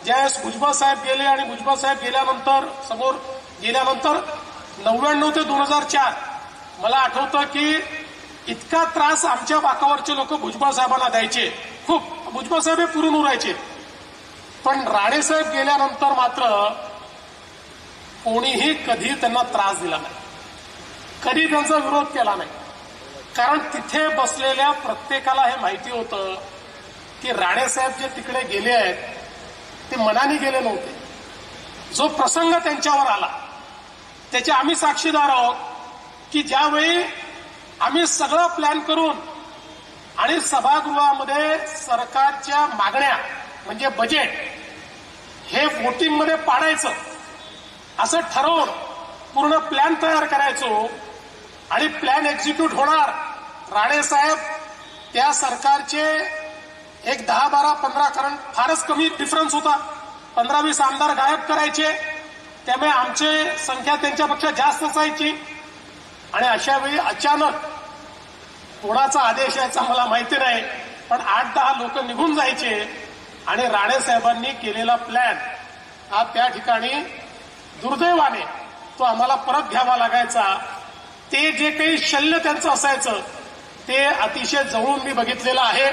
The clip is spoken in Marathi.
ज्यावेळेस भुजबळ साहेब गेले आणि भुजबळ साहेब समोर गेल्यानंतर 99 ते 2004 मला आठवतं की इतका त्रास आमच्या बाकावरचे लोक भुजबळ साहेबांना द्यायचे. खूप भुजबळ साहेब हे पुरून उरायचे. पण राणे साहेब गेल्यानंतर मात्र कोणीही कधी त्यांना त्रास दिला नाही, कधी त्यांचा विरोध केला नाही. कारण तिथे बसलेल्या प्रत्येकाला हे माहिती होतं की राणे साहेब जे तिकडे गेले आहेत ते मनाने गेले नव्हते. जो प्रसंग त्यांच्यावर आला त्याचे आम्ही साक्षीदार आहोत की ज्यावेळी आम्ही सगळं प्लॅन करून आणि सभागृहामध्ये सरकारच्या मागण्या म्हणजे बजेट हे वोटिंगमध्ये पाडायचं असं ठरवून पूर्ण प्लॅन तयार करायचो आणि प्लॅन एक्झिक्यूट होणार. राणे साहेब त्या सरकारचे एक 10, 12, 15 कारण फारच कमी डिफरन्स होता, 15-20 आमदार गायब करायचे. त्यामुळे आमची संख्या त्यांच्यापेक्षा जास्त असायची आणि अशा वेळी अचानक कोणाचा आदेश यायचा मला माहिती नाही, पण 8-10 लोक निघून जायचे आणि राणे साहेबांनी केलेला प्लॅन हा त्या ठिकाणी दुर्दैवाने तो आम्हाला परत घ्यावा लागायचा. ते जे काही शल्य त्यांचं असायचं ते अतिशय जवळून मी बघितलेलं आहे.